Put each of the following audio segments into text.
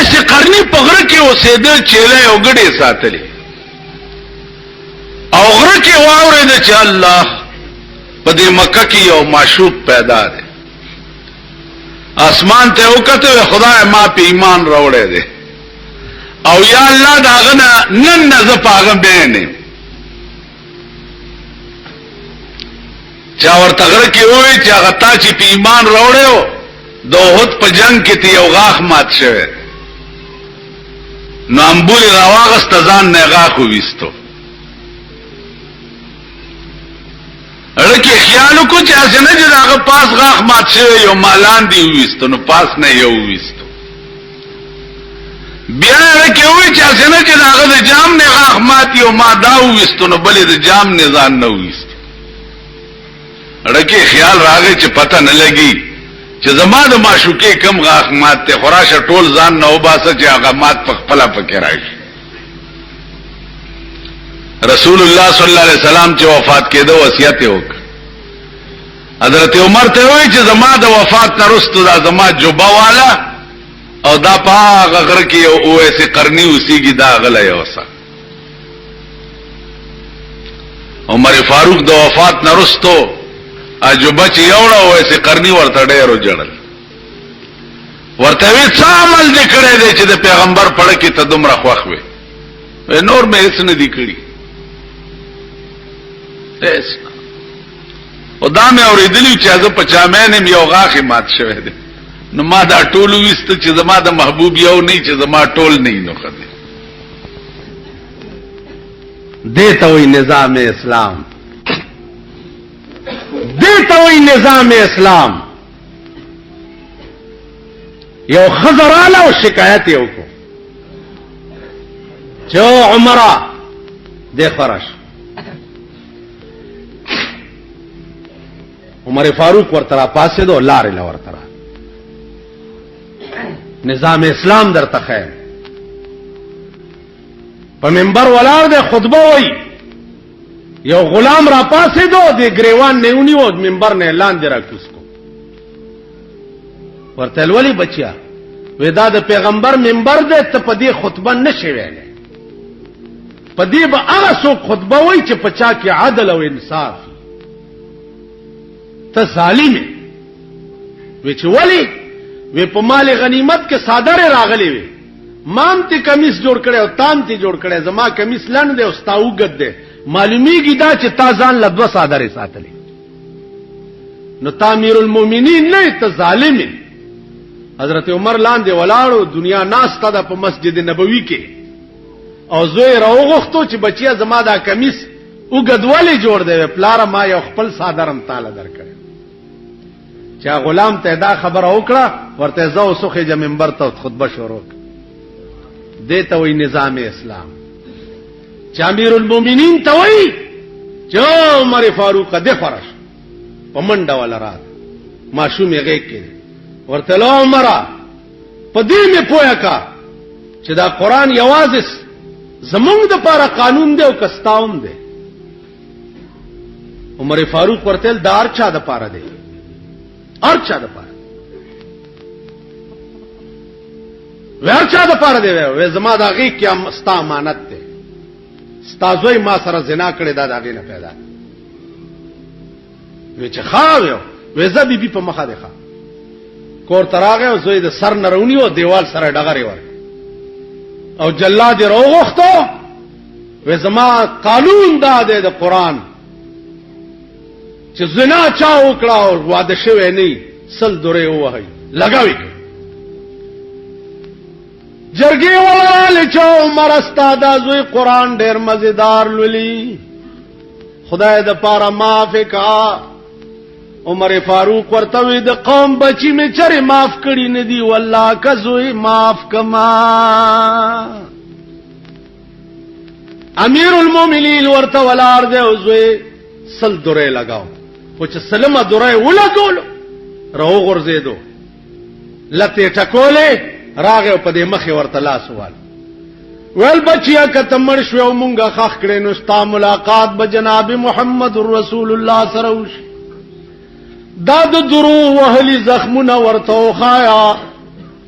اویس قرنی په غره کې اوسېده چیلې او ګډې ساتلې او غره کې واورېده چې الله په دې مکه کې یو معشوق پیدا دی اسمان ته وکړه خدای ما په ایمان راوړې دی او یا الله داغه نن نه پاغم به نه چا ورته غره کې وای چې هغه تا چې په ایمان راوړیو د احد په جنگ کې ته یو غاښ مات شوی نو امبولې راواغسته ځان نه غاښ وویستو اړکه خیال وکړو چې هسې نه چې د هغه پاس غاښ مات شوی یو مالان دی وویستو نو پاس نه یو وویستو بیا اړکه وای چې هسې نه چې د هغه د جام نه غاښ مات یو ما دا وویستو نو بلې د جام نه ځان نه وویستو اړکه خیال راغی چې پته نه لګي چې زما د معشوقې کم غاښ مات ته خراشه ټول ځان نه وباسه چې هغه مات په خپل پکې راشي رسول الله صلی الله علیه وسلم چې وفات کېده وصیت وکړ حضرت عمر ته وایي چې زما د وفات نه وروسته دا زما جوبه والا او دا په هغه غره کې یو اویس قرنی اوسېږي دا غلی اوسه عمر فاروق د وفات نه وروسته اجوبه چې یوړه اویس قرنی ورته ډېر وجړل ورته وی څه عمل دې کړی دی چې د پیغمبر پړه کې ته دومره خوښ وې نور مې هېڅ نه دي کړي او دا مې اورېدلی چې زه په چامین یم یو غاښ مات شوی دی نو ما دا ټول وویسته چې زما د محبوب یو نه چې زما ټول نه نو خدای دیتا وی نظام اسلام دیتا وی نظام اسلام یو خزراله او شکایت یو کو چې عمره د خرش عمر فاروق ورترا پاسې دو لارې لور ترا نظام اسلام در تخیل په منبر ولار د خطبه وای یو غلام را پاسې دو د گریوان نه ونیو منبر نه اعلان درا کوسکو ورته ولی بچیا ودا د پیغمبر منبر دې ته په دې خطبه نشي ویلې په دې به هغه څوک خطبه وای چې پچا کې عدل او انصاف ته ظالم وی چې ولی وی په مال غنیمت کې صادره راغلی وی مان ته کمیس جوړ کړي او تان ته جوړ کړي زما کمیس لند دی او ستا وګد دی معلومیږي دا چې تا ځان له دوه صادره ساتلې نو تعمیر المؤمنین نه ته ظالم حضرت عمر لاندې ولاړو دنیا ناس تا د په مسجد نبوي کې او زوی راوغختو چې بچیا زما دا کمیس وګدواله جوړ دی پلار ما یو خپل صادرم تعالی درکړ چې غلام ته دا خبر وکړه ورته زو سخه ج منبر ته خطبه شروع دیتا وی نظام اسلام چې امیر المؤمنین ته وی چې عمر فاروق د فرش پمنډه ولا رات ماشوم یې غېږ کې ورته لو عمر په دې مې پوهه کا چې دا قران یوازې زمونږ د لپاره قانون دی او کستاوم دی عمر فاروق ورته دار چا د لپاره دی ارچا د پاره ورچا د پاره دی وې زما دا غي کې ستا امانت ده استادوی ما سره زنا کړی دا دغه نه پیدا وې چې خاویو وې زبي بي په مخه ده کور تراغه او زوی د سر نرونی او دیوال سره ډغری ور او جلاد روغختو وې زما قانون دا ده د قران چې زنا چا وکړه او واده شوی نه سل دوره وهي لگاوي جرګي ولاله چې عمر استاد زوی قران ډېر مزیدار لولي خدای د پاره معاف کا عمر فاروق ورته وی د قوم بچی می چره معاف کړي نه دی والله کزوی معاف کما امیر المؤمنین ورته ولار دی او زوی سل دوره لگاو خو چې سلمه دوره ولګول راو غرزیدو لته ټکولې راغه په دې مخې ورته لاس وال ول بچیا کته مړ شو مونږه خخ کړي نو ستا ملاقات به جناب محمد رسول الله سره وش دا د درو وهلي زخمونه ورته خایا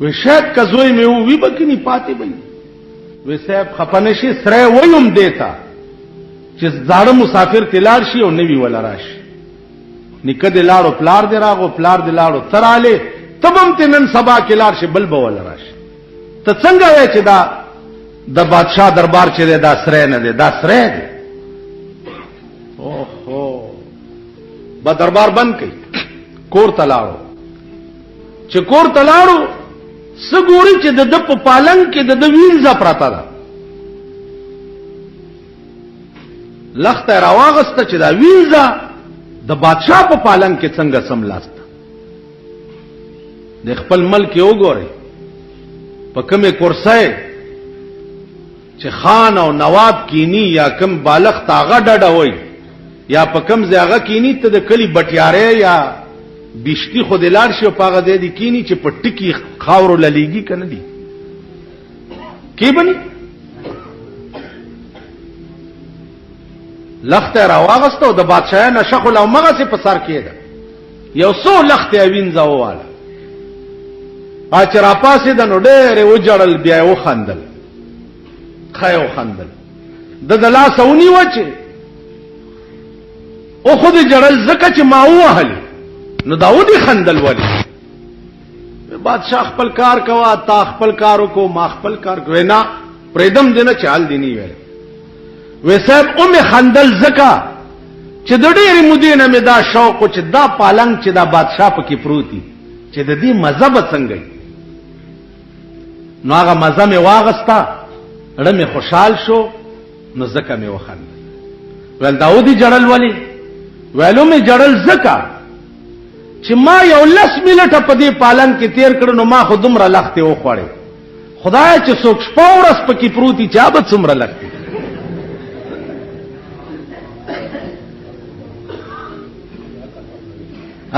وی شاید کزوی میں وی بکنی پاتی بئی وی صاحب خپنشی سره ویم دیتا چې زاړه مسافر تلار شي او نوی ولا راشي نکه د لاړو پلار دی راغو پلار دی لاړو تراله تبم تنن سبا کې لار شي بل به ولا راشي ته څنګه وای چې دا د بادشاہ دربار چې دا سره نه دی دا سره دی اوهو با دربار بند کړي کور تلاړو چې کور تلاړو سګوري چې د په پالنګ کې د وینځه پراته ده لخت راواغسته چې دا وینځه د بادشاہ په پالنګ کې څنګه سملاسته د خپل ملک یو ګوري په کومه کرسۍ چې خان او نواب کینی یا کم بالغ تاغه ډډه وای یا په کم ځای کینی ته د کلی بټیاره یا بشتی خود لار شي او پاغه دې کینی چې په ټکی خاورو للیږي کنه دي کی بني لخت راواغسته او د بادشاہ نشخ او مغه سي په سر کېده یو څو لخت وینځه واله اچ را پاسې د نو ډېر و جړل بیا و خندل خایو خندل د دلا سونی وچه او خود جړل زکه چې ما وهل نو داودی خندل ولی بادشاہ خپل کار کوا تا خپل کارو کو ما خپل کار کو نه پردم دینه چال دینی ویل وې صاحب خندل زکا چې د ډېرې مودې نه مې دا شوق چې دا پالنګ چې دا بادشاہ پکې پروتي چې د دې مذهب څنګه نو هغه مزه مې واغستا اړه مې خوشحال شو نو زکه مې وخندل ول داودی جړل ولی ویلو مې جړل زکا چې ما یو 10 منټه په دې پالنګ کې تیر کړو نو ما خو دومره لخته و خوړې خدای چې څوک شپه ورځ پکې پروتي چا به څومره لخته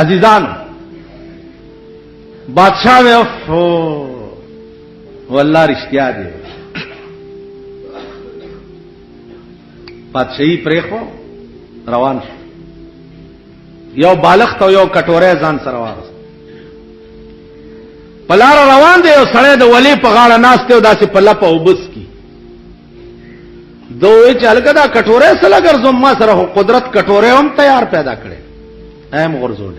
عزیزان بادشاہ وی والله رښتیا دی بادشاہي پرېخو روان شو یو بالغ ته یو کټوره ځان سره واغست پلار روان دی او سړی د ولی په غاړه ناشته او داسې په لپه وبس کی دوی چې الګا دا کټوره سره ګرځم ما سره قدرت کټوره هم تیار پیدا کړي اهم غرزول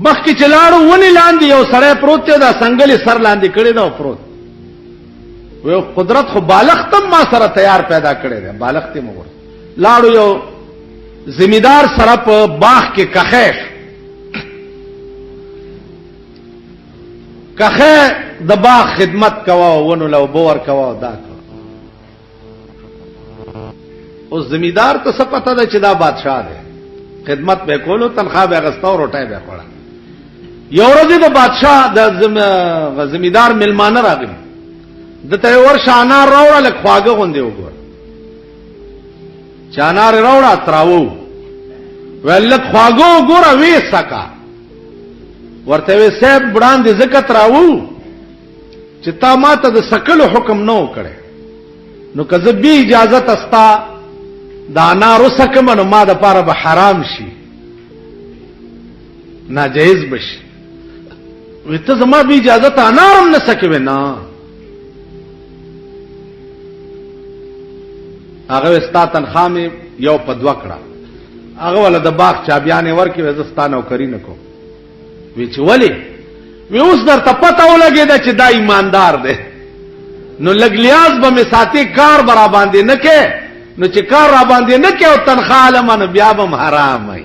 مخکې چلاړو ونی لاندې یو سړی پروت دی دا څنګه سر لاندې کړي دا پروت و قدرت خو بالغ تم ما سره تیار پیدا کړي دی بالغ ته مور لاړو یو زمیدار سره په باغ کې کخه د باغ خدمت کوا ونو لو بور کوا دا او زمیدار ته څه پته ده چې دا بادشاہ دی خدمت به کولو تنخواه به غستا او روټای به خوړه یو ورځ د بادشاہ د زمیدار ملمانه راغلی دته ورشه انار راوړل لک خواږه غوندې وګور چانار راوړه تراو ولک خواږه وګوره وې سکا ورته وې صاحب وړاندې زکه تراو چې تا ماته د سکلو حکم نو کړي نو کزه به اجازه تستا دا انار وسکم نو ما د پاره به حرام شي ناجیز بشي وته زما به اجازه ته انارم نه سکوي نه هغه استا تنخامه یو په دوه کړه هغه ول د باغ چابيانې ورکې وزستانو کری نه کو وی چې ولی وی اوس درته پته ولګی دا چې دا ایماندار دی نو لګلیاز به می ساتي کار برا باندې نه کې نو چې کار را باندې نه کې او تنخواه لمن بیا به حرام وي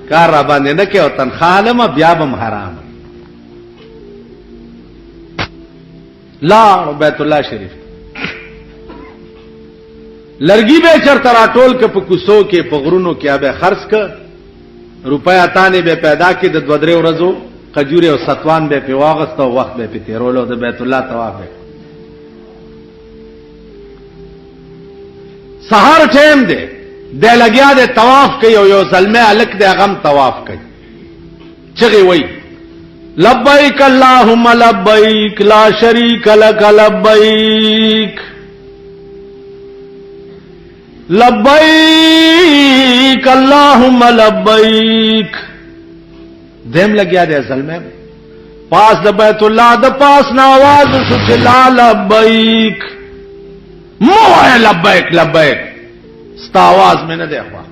کار را باندې نه کې او تنخواه لمن بیا به حرام لا بیت الله شریف لرګي به چرته راټول ک په کوسو کې په غرونو کې به خرڅ ک روپیا تانه به پیدا کې د 2-3 ورځو قجوره او ستوان به په واغسته او وخت به په تیرولو د بیت الله طواف سحر ټیم دی د لګیا د طواف کوي او یو ظلمه الک د غم طواف کوي چغي وای لبیک اللهم لبیک لا شریک لک لبیک لبیک اللہم لبیک. دیم لگیا دے اصل میں پاس د بیت اللہ د پاس نا آواز شو چې لا لبیک مو ہے لبیک لبیک ستا آواز میں نہ دیکھوا.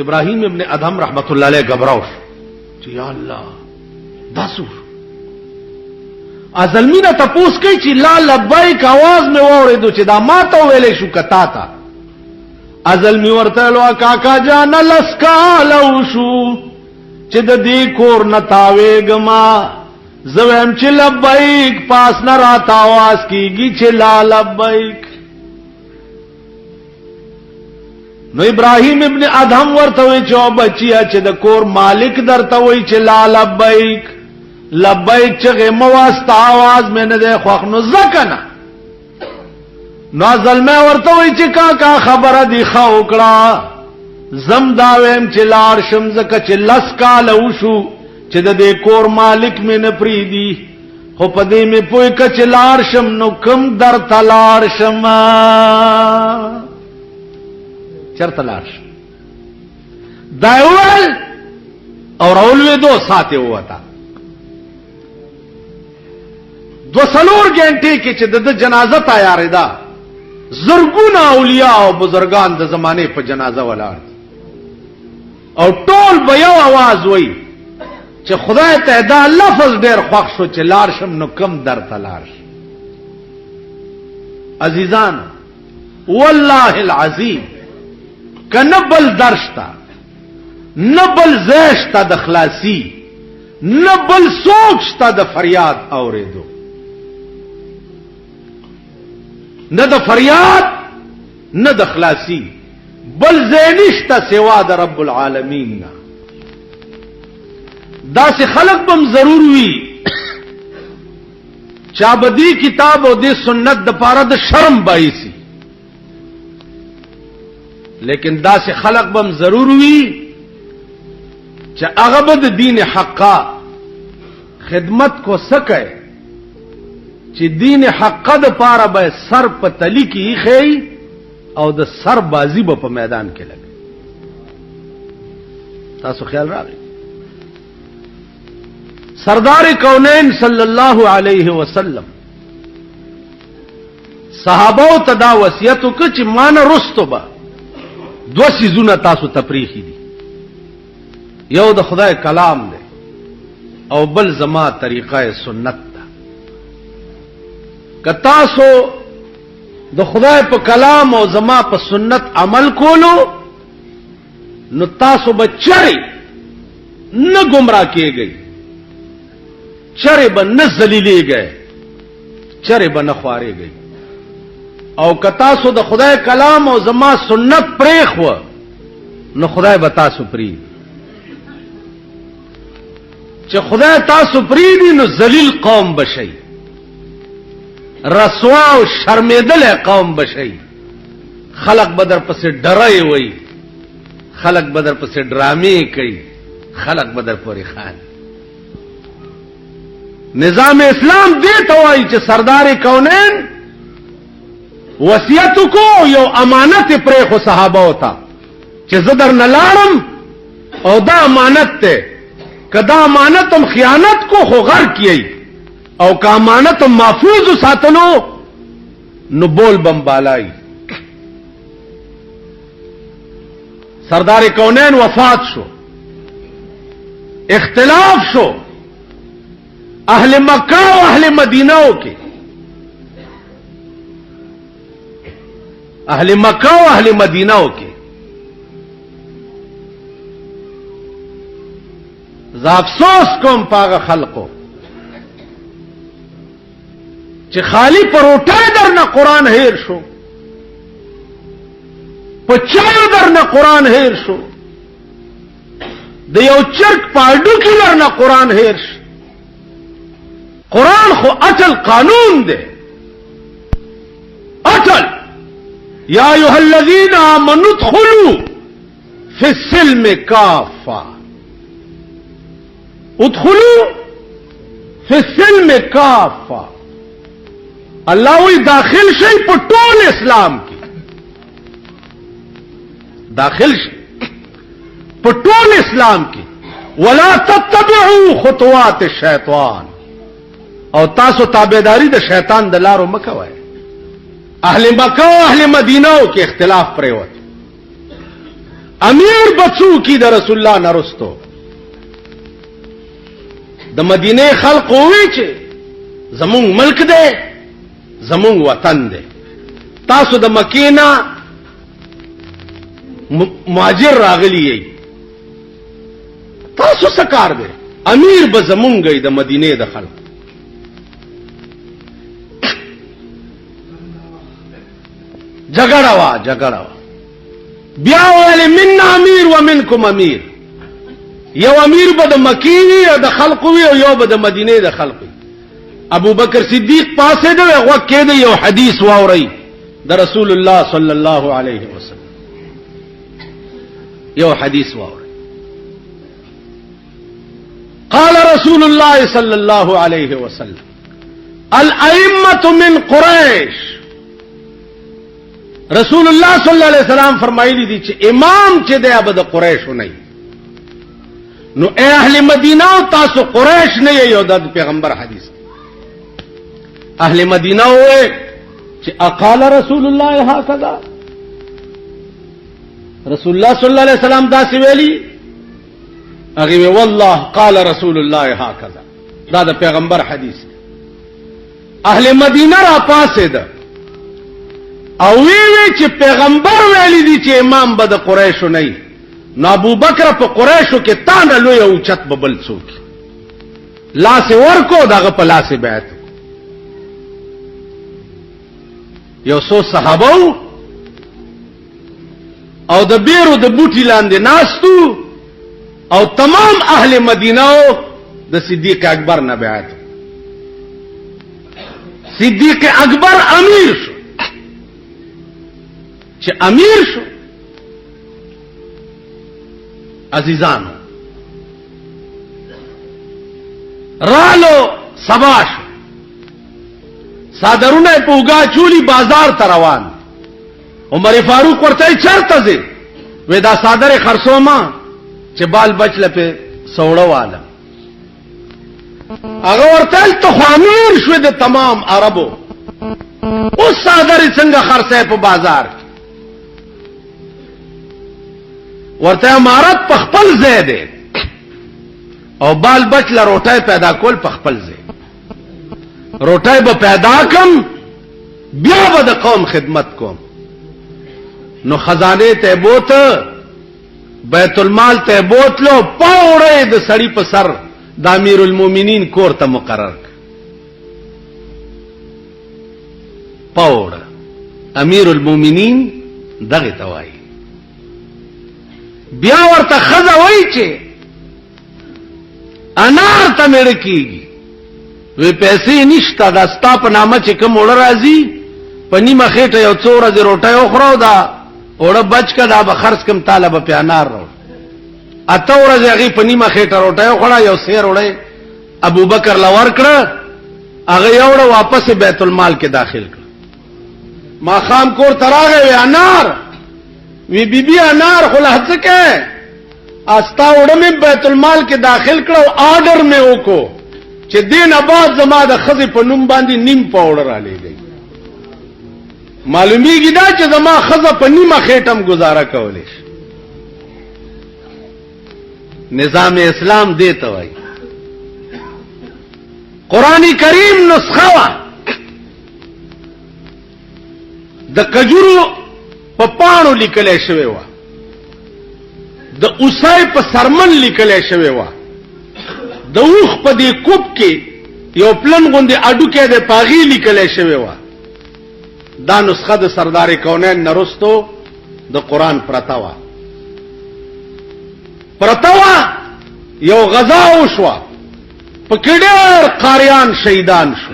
ابراہیم ابن ادهم رحمت اللہ علیہ گھبراؤ چې یا الله داسور ازلمی نه تپوس کوي چې لا لبیک آواز میں واوریدو چې دا ما ته ویلې شو کتا تا. ازلمی ورته لو کاکا جان لسکالو شو چې د دې کور نه تاوېګما زویم چې لبیک پاس نه راته आवाज کیږي چې لا لبیک. نو ابراہیم ابن ادهم ورته وی چې بچیا چې د کور مالک درته وی چې لا لبیک لبیک چې مواستا आवाज مې نه ده خوښ نو زکنا. نو ظلمه ورته وی چې کاکا خبره دی خو کړه زم داویم چې لار شم زکه چې لس کال وشو چې د دې کور مالک مې نه پریدي خو په دې مې پوي ک چې لار شم نو کم در تلار شم چرته لار شم دایول اور اولوی دو ساته وتا دو سلور گھنٹے کې چې د جنازه تیارې ده زرګونه اولیاء او بزرگان د زمانه په جنازه ولاړ او ټول به یو आवाज وای چې خدای ته دا لفظ ډیر خوښ شو چې لار شم نو کم در تلار. عزیزان والله العظیم کنبل درشتا نبل زیشتا د خلاصی نبل سوچتا د فریاد اوریدو نه د فریاد نه د خلاصی بل زینشتا سوا د رب العالمین نا. دا سے خلق بم ضرور وی چابدی کتاب او د سنت د پاره د شرم بایسی لیکن دا سے خلق بم ضرور وی چې هغه به د دین حقا خدمت کو سکے چې دین حقا د پاره به سر په تلی کې خی او د سر بازی به په میدان کې لګي. تاسو خیال راغی سردار کونین صلی الله علیه وسلم صحابه تدا وصیت وکړه چې مان رستو به دو سيزونه تاسو تفریحي دي یو د خدای کلام دی او بل زما طریقه سنت ده. که تاسو د خدای په کلام او زما په سنت عمل کولو نو تاسو به چرې نه گمراه کېږئ چرې به نه ذلیلېږئ چرې به نه خوارېږئ. او که تاسو د خدای کلام او زما سنت پرېښوه نو خدای به تاسو پرېږدي. چې خدای تاسو پرېږدي نو ذلیل قوم بشئ رسوا او شرمېدل قوم بشئ. خلق بدر پسې ډرای وي خلق بدر پسې ډرامې کوي خلق بدر پورې خان. نظام اسلام دې ته وایي چې سردار کونین وصیت کو یو امانت پرې خو صحابه وتا چې زدر نه لاړم او دا امانت ته کدا امانتم خیانت کو خو غر کیي او کا امانتم محفوظ ساتلو نو بول بمبالای. سردار کونین وفات شو اختلاف شو اہل مکہ و اہل مدینہ کے اہل مکہ و اہل مدینہ کے افسوس کوم پاغه خلقو چې خالی پروټه درنه قران هیر شو په چایو درنه قران هیر شو د یو چرک پاډو کې درنه قران هیر شو. قران خو اصل قانون دی اصل یا ایها الذین آمنوا ادخلوا فی السلم کافہ ادخلوا فی السلم کافہ. اللہ وی داخل شئی په ټول اسلام کې داخل شي په ټول اسلام کې. ولا تتبعوا خطوات الشیطان، او تاسو تابعداري د شیطان د لارو مکوئ. اهل مکه او اهل مدینه کې اختلاف پریوت. امیر بچو کی د رسول الله نرستو د مدینه خلق وی چې زمون ملک دی، زمون وطن دی، تاسو د مکینا مهاجر راغلی یی، تاسو سکار دی. امیر به زمون گئی د مدینه د خلق. جګړه وا بیا ویل من امیر و منکم امیر. یو امیر به د مکی وی او د خلق وی او یو به د مدینه د خلق وی. ابو بکر صدیق پاسه دی هغه کې دی یو حدیث واوري د رسول الله صلی الله علیه وسلم. یو حدیث واوري قال رسول الله صلی الله علیه وسلم الائمه من قریش. رسول الله صلی الله علیه وسلم فرمایلی دي چې امام چې دی هغه د قریشو نه. نو اهل مدینه او تاسو قریش نه یو د پیغمبر حدیث. اهل مدینه وې چې اقال رسول الله هكذا، رسول الله صلی الله علیه وسلم دا سی ویلی. هغه والله قال رسول الله هكذا، دا د پیغمبر حدیث. اهل مدینه را پاسه ده او وی چې پیغمبر ویلی دي چې امام به د قریشو نه. نو ابو بکر په قریشو کې تانه لوی او چت ببل څوک لاس ورکو دغه په لاس بیعت. یو څو صحابه او د بیرو د بوټی لاندې ناستو او تمام اهل مدینه د صدیق اکبر نه بیعت. صدیق اکبر امیر شو. چې امیر شو عزیزانو رالو سبا شو، صادرونه په اوګه چولی بازار ته روان. عمر فاروق ورته چرته ځي؟ وې دا صادره خرڅوما چې بال بچله په سوړه واله. هغه ورته ته خو امیر شو د تمام عربو، اوس صادره څنګه خرڅه په بازار کې؟ ورته امارت په خپل ځای دی او بال بچ له روټای پیدا کول په خپل ځای. روټای به پیدا کم بیا به د قوم خدمت کوم. نو خزانه ته بوت، بیت المال ته بوتلو، پاوړې د سړی په سر د امیر المؤمنین کور ته مقرر ک. پاوړ امیر المؤمنین دغه توای. بیا ورته خزه وای چې انار ته مړ کیږي. وی پیسې نشته، دا ستا په نامه چې کوم وړ راځي په نیمه خېټه یو څو ورځې روټۍ وخورو، دا وړه بچ که دا به خرڅ کم طالبه په انار رو. اته ورځې هغې په نیمه خېټه روټۍ وخوړه، یو سیر وړی ابو بکر له ورکړه، هغه یوړه واپس بیت المال کې داخل کړه. ماښام کور ته راغی، وی انار، وی بیبي انار خو له څه کې استا وړه مې بیت المال کې داخل کړه او آرډر مې وکړو چې دین آباد زما د ښځې په نوم باندې نیم پاوډر رالیږئ. معلومیږي دا چې زما ښځه په نیمه خېټم گزاره کولی شي. نظام اسلام دې ته وایي. قرآن کریم نسخه وه د کجورو په پاڼو لیکلی شوې وه، د اوسای په سرمن لیکلی شوې وه، د اوښ په دې کوب کې یو پلن غوندې اډوکی د پاغي لیکلی شوې وه. دا نسخه د سردار کونین نرستو د قرآن پرته وه. یو غزا وشوه، په کې ډېر قاریان شهیدان شو.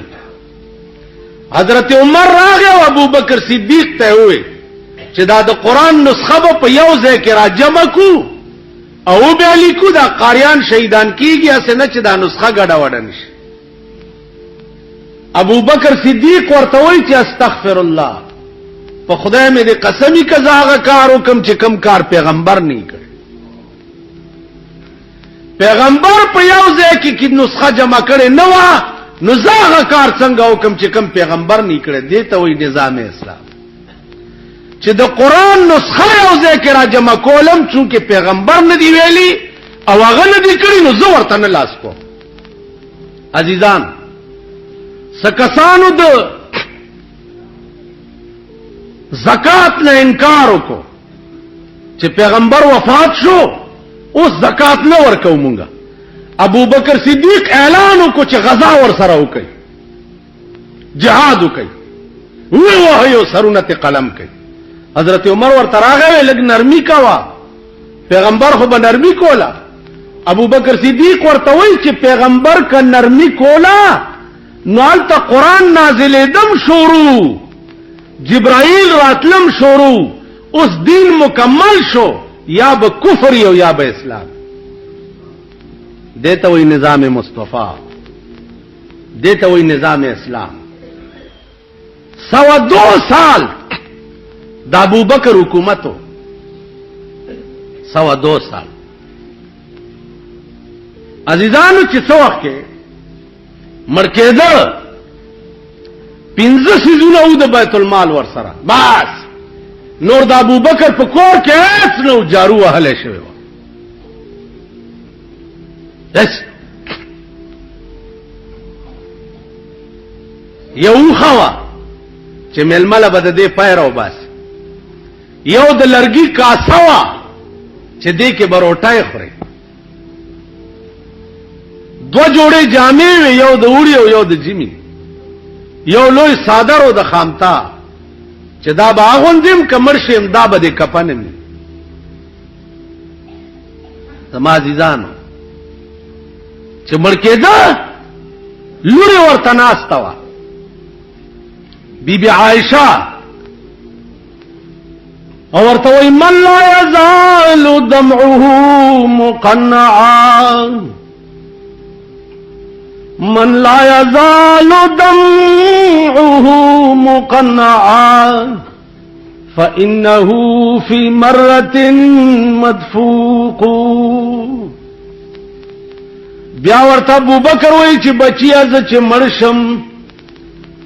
حضرت عمر راغی او ابو بکر صدیق ته وویل چې دا د قرآن نسخه به په یو ځای کې راجمع کو او بیا لیکو دا قاریان شهیدان کیږي، هسې نه چې دا نسخه ګډه وډه نشي. ابو بکر صدیق ورته وایي چې استغفر الله، په خدای مې دې قسمی کزاغه کار وکم چې کم کار پیغمبر نه کړ. پیغمبر په یو ځای کې نسخه جمع کړي نه و، نو زاغه کار څنګه وکم چې کم پیغمبر نه کړي. دې ته وایي نظام اسلام. چې د قران نسخه یو ځای کې را جمع کولم چونکه پیغمبر نه دی ویلي او هغه نه دی کړی، نو زه ورته نه لاس کوم. عزیزان، سکسانو د زکات نه انکار وکړو چې پیغمبر وفات شو، اوس زکات نه ورکو مونږه. ابو بکر صدیق اعلان وکړو چې غزا ور سره وکړي، جهاد وکړي، وایو سرونه ته قلم کوي. حضرت عمر ورته راغی، لګ نرمي کوا، پیغمبر خو به نرمي کولا. ابو بکر صدیق ورته وایي چې پیغمبر که نرمي کولا نو هلته قرآن نازلېدم شروع، جبرائیل راتلم شروع، اوس دین مکمل شو، یا به کفر یو یا به اسلام. دیتا وی نظام مصطفی، دیتا وی نظام اسلام. 102 سال دا ابو بکر حکومتو، 102 سال. عزیزانو چې څو وخت کې مړ کېده، 15 سيزونه و د بیت المال ور سره، بس نور د ابو بکر په کور کې هیڅ نو جارو وهلی شوی و. یو خوا چې ململه به د دې پیر او بس، یو د لرګي کاسه وه چې دې کې به روټۍ خوري، 2 جوړې جامې وې، یو د اوړي او یو د ژمي، یو لوی صادر او د خامتا چې دا به اغوندم که مړ شم دا به د کفن مې. زما عزیزانو چې مړ کېده لورې ورته ناسته وه، بی بی عائشہ، او ورته وایي من لا یزال دمعه مقنعا، من لا یزال دمعه مقنعا فإنه في مرة مدفوق. بیا ورته ابو بکر وایي چې بچیا زه چې مړ شم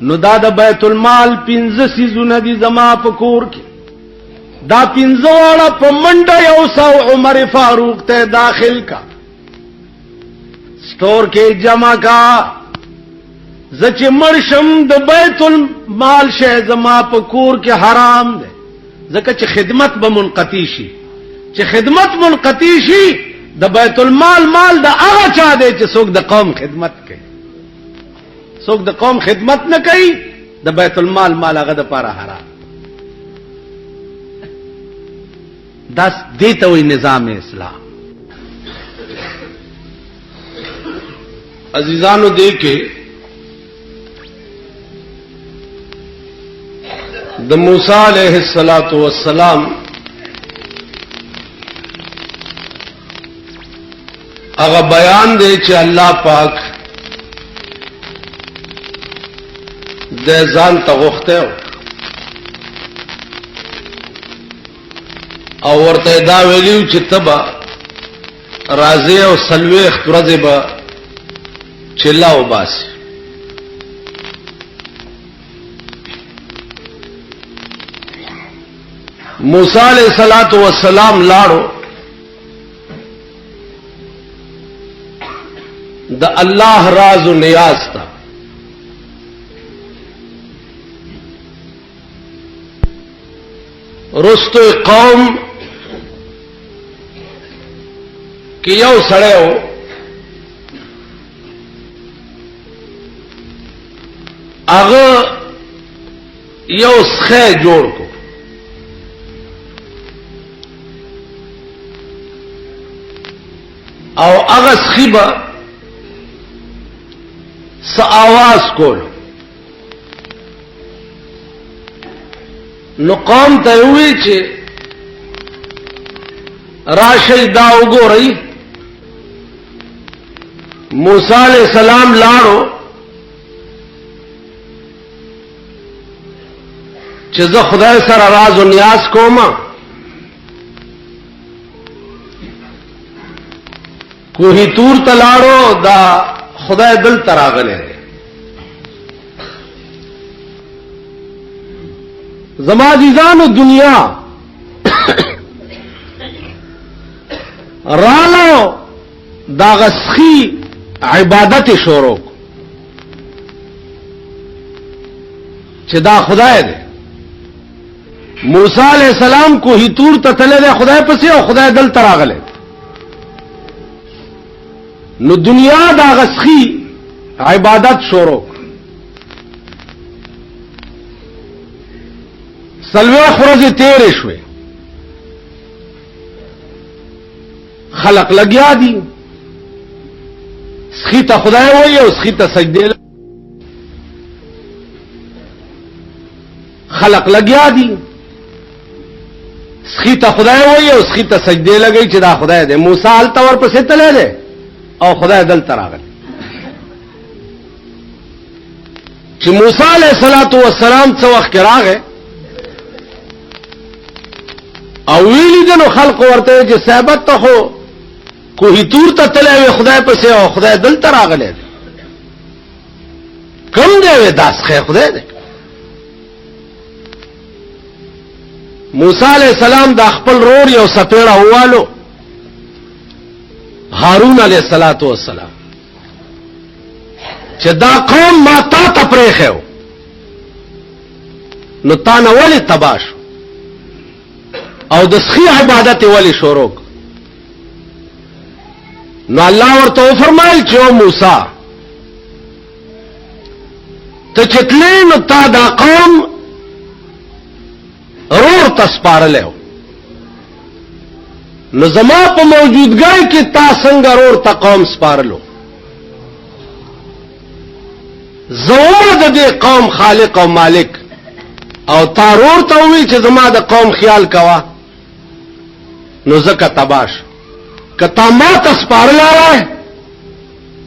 نو دا د بیت المال 15 سيزونه دي زما په کور کې، دا 15 واړه په منډه یو سو عمر فاروق ته داخل کا، سٹور کې جمع کا. زه چې مړ شم د بیت المال شی زما په کور کې حرام دی، ځکه چې خدمت به منقطع شي. چې خدمت منقطع شي د بیت المال مال د هغه چا دی چې څوک د قوم خدمت کوي. څوک د قوم خدمت نه کوي، د بیت المال مال هغه د پاره حرام. داس دیته وی نظام اسلام. عزیزانو دیکھے د موسی علیہ الصلوۃ والسلام هغه بیان دی چې الله پاک د ځان ته غوښته او ورته دا ویلیو چې تبا راځي او سلويخ ورځې به چلا وباسي. موسی علیہ الصلوۃ والسلام لاړو د الله راز و نیاز تا، رستو قوم کی یو سړی و هغه یو څخه جوړ کو او هغه څخه س आवाज کول، نو قوم ته وی چې راشي دا وګورئ. موسی علیہ السلام لاړو چې چې زه خدای سره راز او نیاز کوم، کوهی تور تلاړو دا خدای دل تراغله زما عزیزانو دنیا رالو دا غسخی عبادت شروع چې دا خدای دی. موسی علیہ السلام کوهی تور ته تللی خدای پسې او خدای دل تراغله، نو دنیا دا غسخی عبادت شروع سلوه خورزی تیرې شوې، خلق لګیا دي سخی ته خدای وایي او سخی ته سجده، خلق لګیا دي سخی ته خدای وایي او سخی ته سجده لګي چې دا خدای دی. موسی هلته ورپسې تللی دی او خدای دلته راغلی. چې موسی علیہ الصلوۃ والسلام څه وخت راغی او ویلی دنو خلق ورته چې صاحبت ته خو کوهی تور ته تللی وی خدای پسې او خدای دلته راغلی دی، کوم دی وی داسخه خدای دی. موسی علیہ السلام د خپل رور یو سپیړه ووالو هارون علیہ الصلوۃ والسلام چې دا قوم ما تا ته پرېښیو نو تا نه ولې تباه شو او د سخی عبادت ولې شروع. نو الله ورته وفرمایل چې او موسی ته چې تلې نو تا دا قوم رور ته سپارلی نو زما په موجودګۍ کې تا څنګه رور ته قوم سپارلو، زما د دې قوم خالق او مالک او تا رور ته وویل چې زما د قوم خیال کوه نو ځکه تباه شو. که تا ما ته سپارلی وای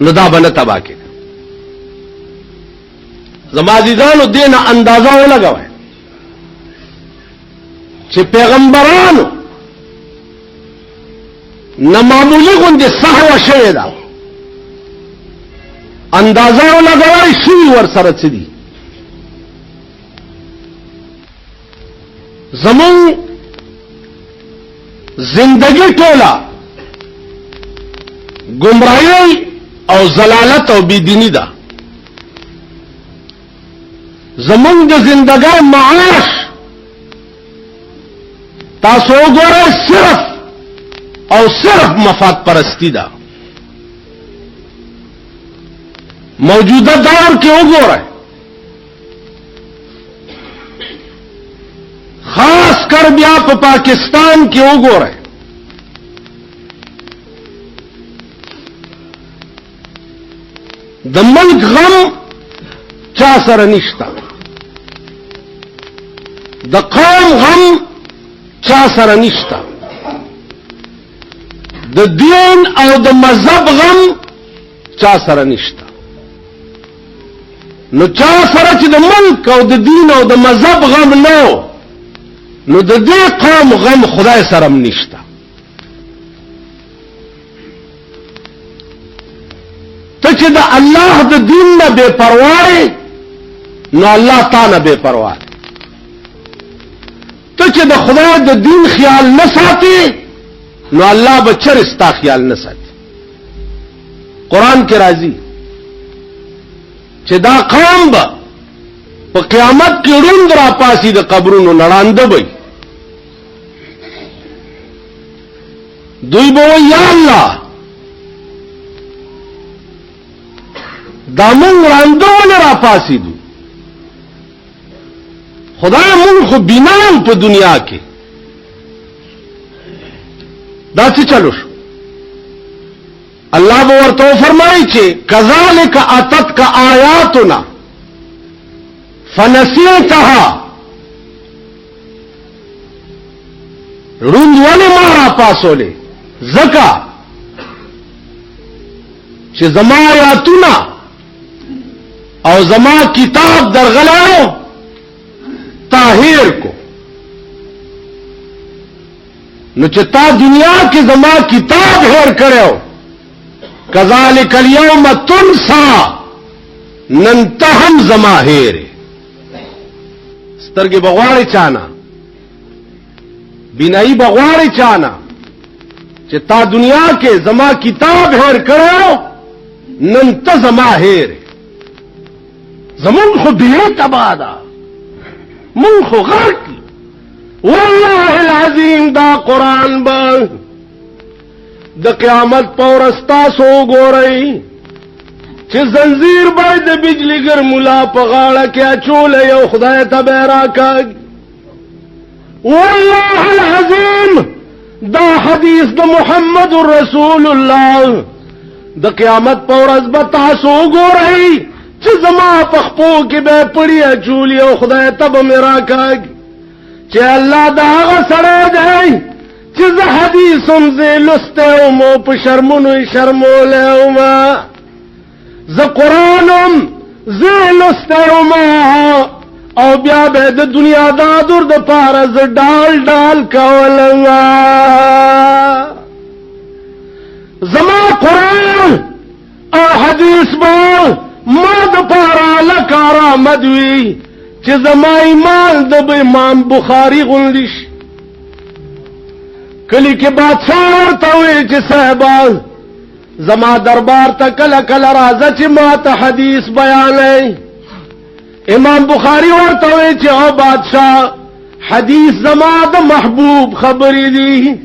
نو دا به نه تباه کېده. زما عزیزانو دې نه اندازه ولګوئ چې پیغمبرانو نه معمولی غوندې سهوه شوې ده، اندازه ولګوئ شوي ورسره څه دي. زمون زندگی ټوله گمراهی او ضلالت او بیدینی ده. زمون د زندګۍ معاش تاسو وګورئ صرف او صرف مفاد پرستی ده. موجوده دور کې وګورئ خاص کر بیا په پاکستان کې وګورئ د ملک غم چا سره نشته، د قوم غم چا سره نشته، د دین او د مذهب غم چا سره نشته. نو چا سره چې د ملک او د دین او د مذهب غم نو د دې قوم غم خدای سره هم نشته. ته چې د الله د دین نه بے پروا نو الله تعالی بے پروا. ته چې د خدای د دین خیال نه ساتي نو الله به چر استا خیال نه ساتي. قرآن کې راځي چې دا قوم به په قیامت کې روند را پاسي د قبرونو نړانده وي. دوی به وایي یا الله دا مونږ رانده ونه را پاسي دو، خدای مونږ خو بینام په دنیا کې دا څه چلو شو. الله به ورته فرمایي چې کذالک اتتک آیاتنا فنسیتها، روند ولې ما را پاسولې ځکه چې زما آیاتونه او زما کتاب درغلاو تا هیر کو نو چې تا دنیا کې زما کتاب هیر کړو کذالک الیوم تنسا نن ته هم زما هیر سترګې بغواړي چانا بینایی بغواړي چانا چې تا دنیا کې زما کتاب هیر کړو نن ته زما هیر زمون خو ډیره تباہ ده مون خو غرق والله العظیم دا قرآن با د قیامت پورستا سو ګورئ چې زنجیر باید د بجلیګر مولا په غاړه کې اچول یو خدای ته به راکاږي والله العظیم دا حدیث د محمد رسول الله د قیامت پورس به تاسو ګورئ چې زما په خپو کې به پړی اچول یو خدای ته به مې راکاږي چې الله دا هغه سره دی چې زه حدیث هم زه لسته وم او په شرمونو یې شرمولی وم زه قرآن هم زه لسته وم او بیا به د دنیا دادور د پاره زه ډال ډال کولم زما قرآن او حدیث به ما د پاره لکه آرامد وي چې زما ایمان د امام بخاری غوندې شي کلی کې بادشاہ ورته وی چې صاحبه زما دربار ته کله کله راځه چې ما ته حدیث بیانوي امام بخاری ورته وی چې او بادشاہ حدیث زما د محبوب خبرې دي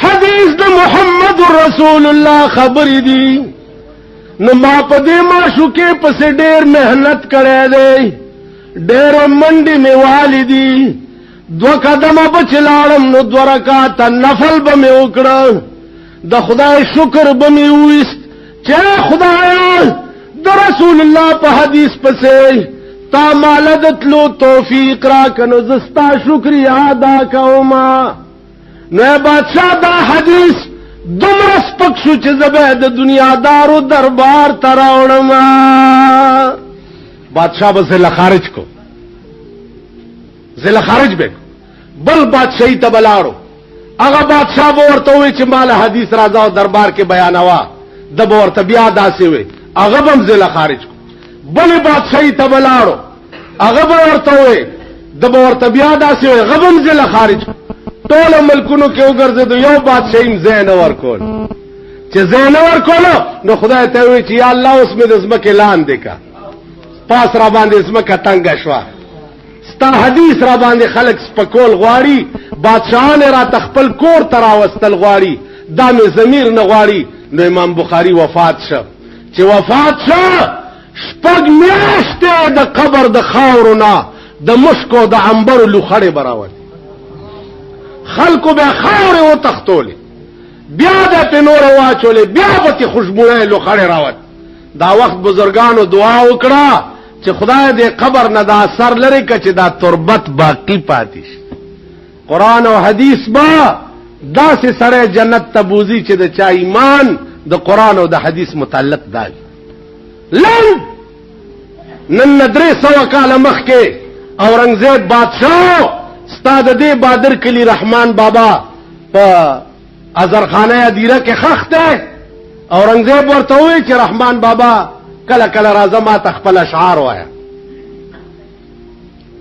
حدیث د محمد رسول الله خبرې دي نو ما په دې معشوقې پسې ډېر محنت کړی دی ډېر منډې مې والدي دو قدمه به چې لاړم نو 2 رکعاته نفل به مې وکړه د خدای شکر به مې وویست چې خدایه د رسول الله په حدیث پسې تا ماله د تلو توفیق راکړه نو زه ستا شکریا ادا کومه نو بادشاہ دا حدیث دومره سپک شو چې زه به د دنیادارو دربار ته راوړم بادشاہ به زله خارج کو زله خارج به بل بادشاہی ته بلاړو هغه بادشاہ به ورته وی چې مال حدیث راځه او دربار کې بیانوا د به ورته بیا داسې وي هغه به زله خارج کو بل بادشاہی ته بلاړو هغه به ورته وی د به ورته بیا داسې وي هغه به زله خارج کو ټول ملکونو کې وګرځېدو یو بادشاہیم زین ورکول چې زین ورکول نو خدای ته وی چې یا الله اوس مې د ځمکې لاندې کا پاس را باندې ځمکه تنګه شوه ستا حدیث را باندې خلق سپکول غواړي بادشاہان را تخپل کور ته راوستل غواړي دا مې ضمیر نه غواړي نو امام بخاری وفات شو چې وفات شو 6 میاشتې د قبر د خاورو نه د مشکو د عنبرو لوخړې براول خلکو به خاورې وتښتولې بیا د پنور واچولې بیا به خوشبوې لوخړې راوت دا وخت بزرګانو دعا وکړه چې خدای دې قبر نه دا اثر لري که چې دا تربت باقی پاتې شي قرآن او حدیث با داسې سره جنت ته بوزي چې د چا ایمان د قرآن او د حدیث متعلق دی لن نن 300 کاله مخکې اورنګزیب بادشاہ ستا د دې بادر کلی رحمان بابا په ازرخانه ادیره کې خخ دی اورنګزیب ورته وی چې رحمان بابا کله کله راځه ما ته خپل اشعار وایه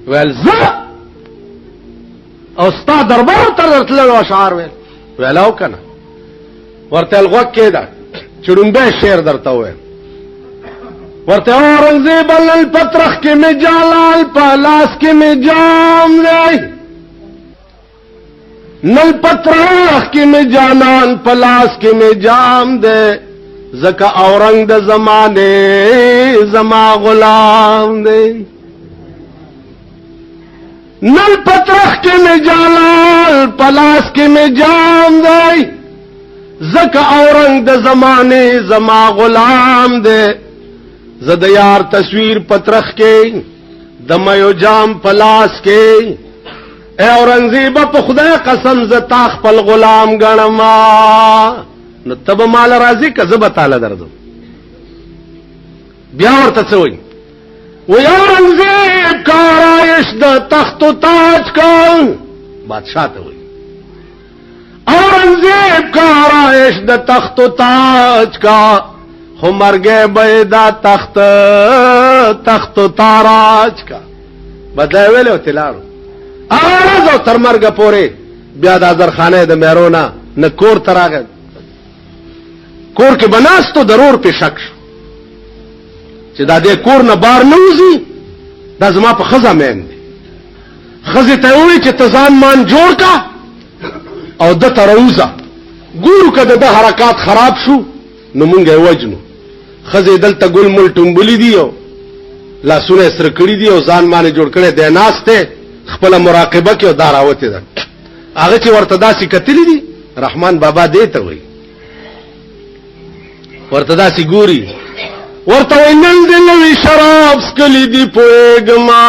ویل زه او ستا دربار ته راتللو اشعار ویل او که نه ورته غوږ کېده چې ړومبی شعر درته وویل ورته اورنګزیب نن پترخ کې مې جالال په لاس کې مې جام دی نل پترخ کې مې جانان په لاس کې مې جام دی زکا اورنگ د زمانے زما غلام دے نل پترخ کے میں جالال پلاس کے میں جام دے زکا اورنگ د زمانے زما غلام دے زد یار تصویر پترخ کے دمیو جام پلاس کے اے اورنگزیب په خدای قسم ز تا خپل غلام غنما نو تب مال راضی که زب تعالی دردو بیا ورته څه وایي وہ اورنگزیب کا آرائش دا تخت و تاج کا بادشاہ تو ہوئی اورنگزیب کا آرائش دا تخت و تاج کا ہو مر گئے بے دا تخت و تاراج کا بدلے ویلے ہو تلارو آرز او تر مرگ پورے بیا دا زرخانه دا میرونا نه کور تراغ کور کې بناستو ضرور پی شک شو چې دا دې کور نه بار نوزی دا زما په خزا مین دی خزی ته وی چې تزان مان جوړ کا او د تروزه ګورو کده د حرکات خراب شو نو مونږه وجنو خزی دلته ګل مول ټومبلی دیو لاسونه سره کړی دی او ځان باندې جوړ کړي دی ناشته خپل مراقبه کې او داراوته ده هغه چې ورته داسې کتلی دي رحمان بابا دې ته وایي ورته داسې ګوري ورته وایي نن دې نوې شراب سکلی دي پوهېږما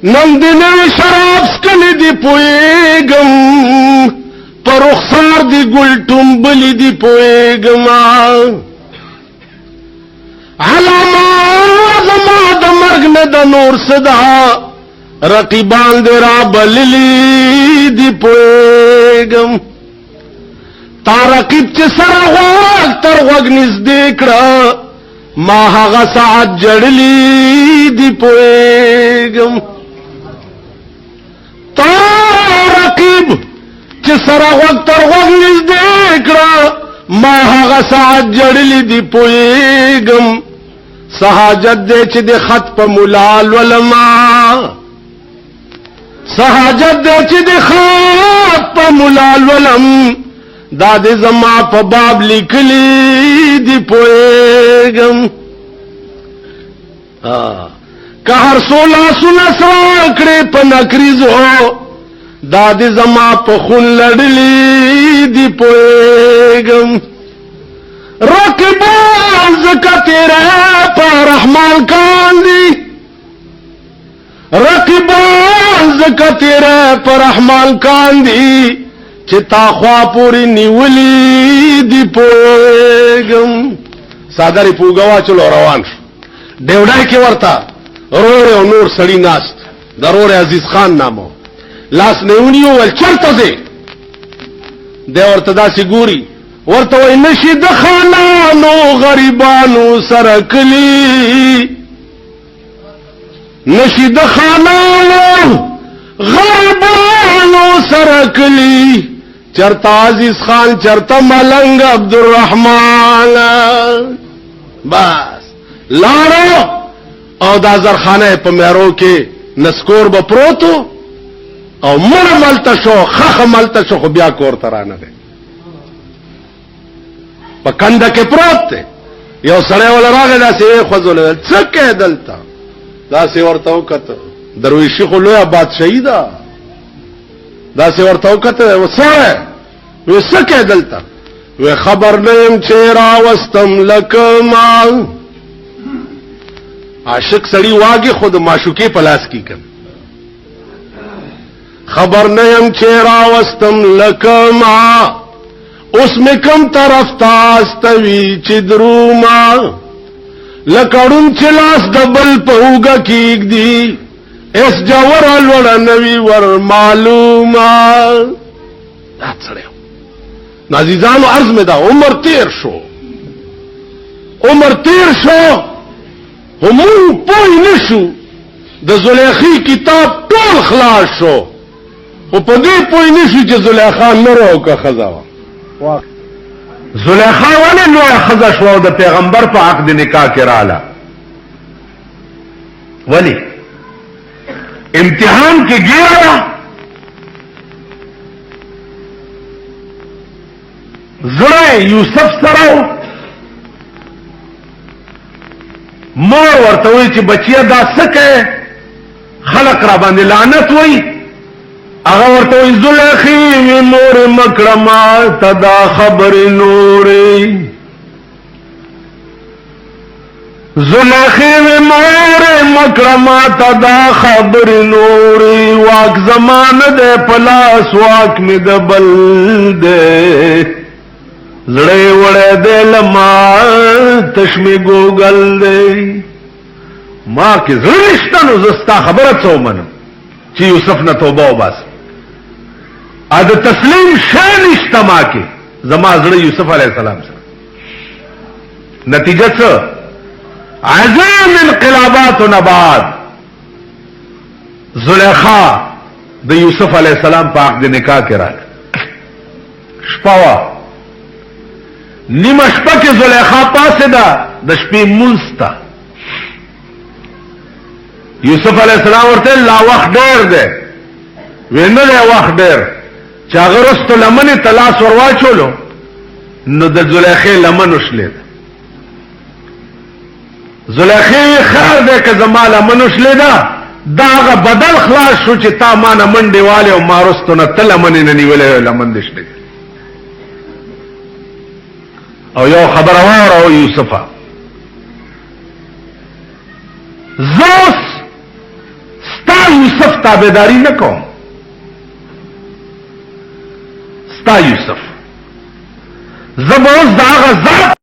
نن دې نوې شراب سکلی دي پوهېږم پر رخسار دی گل ټومبلی دی پوهېږما علامه زما د مرګ نه د نور صدا رقیبان دی را بللی دی پوهېږم تا رقیب چې سره غوږ تر غوږ نږدې کړه ما هغه ساعت جړلی دی پوهېږم تا رقیب چې سره وخت تر وخت نږدې کړه ما هغه ساعت جړلی دی پوهېږم سہاجت دے چې د خط په ملال ولما سہاجت دے چې د خط په ملال ولم دا د زما په باب لیکلی دی پوهېږم که هر سولا سونه سره کړې په نکریزو دا دی زما په خون لړلی دی پوهېږم رقیبان زکه تیرے پر رحمان کاندي رقیبان زکه تیرے پر رحمان کاندي چې تا خوا پوری نیولی دی پوهېږم صادری پوګوا چلو روان شو ډیوډای کې ورتا رور او نور سړی ناست ضرور عزیز خان نامو لاس نیونیو ول چرته دې د ورته داسې ګوري ورته وای نشي د خانانو غریبانو سره کلی نشي د خانانو غریبانو سره کلی چرته عزیز خان چرته ملنګ عبدالرحمن بس لاړو او دا زرخانه په مېرو کې نسکور به پروتو او مړ ملته شو خخ ملته شو خو بیا کور ترانه ده په کنده کې پروت دی یو سړی ول راغی داسې خوځول څه کې دلته داسې ورته وکړه درویشي خو لویه بادشاهي ده داسې ورته وکړه وسره وې څه کې دلته وې خبر نه يم چې راوستم لکه ما عاشق سړی واګي خود معشوقې پلاس کی کړ خبر نه يم چې راوستم لکه ما اوس می کم طرف تاستوي چې دروما لکړون چې لاس دبل پوګه کیګ دی اس جوور الوړ نوی ور معلومه دا څړیو عزیزانو عرض می دا عمر تیر شو همو پوی نشو د زلیخی کتاب ټول خلاص شو او په دې پوی نشو چې زلیخا نورو کا خزاوه زلیخا ولې نو خزا شو د پیغمبر په عقد نکاح کې رااله ولی امتحان کې ګیرا زړه یوسف سره مور ورته وی چې بچیا دا سکه خلق را باندې لعنت وای هغه ورته وی زلیخی مور مکرما تدا خبر نوري زلیخی مور مکرما تدا خبر نوري واک زمانه ده پلاس واک می ده بل ده زړه وړه دې لما تشمی ګوګل دې ما کې زړه نشته نو زستا خبره څو منم چې یوسف نه توبه وباس ا د تسلیم شان نشته ما کې زما زړه یوسف علی السلام سره نتیجه څه عظیم انقلابات بعد زلیخا د یوسف علی السلام پاک د نکاح کې راغله شپوا نیمه شپه کې زلیخا پاسه ده د شپې مونستا یوسف علی السلام ورته لا وخت ډیر ده وینه له وخت ډیر چې هغه رستو لمنه تلاش ورواچولو نو د زلیخې لمن وشلې زلیخې خیر ده که زما لمن وشلې ده داغه بدل خلاص شو چې تا ما نه منډې والے او مارستو نه تل لمن نه نیولې لمن دشته او یو خبر او یوسفه زوس ستا یوسف تابعداري نه کوم ستا یوسف زبوس داغه ذات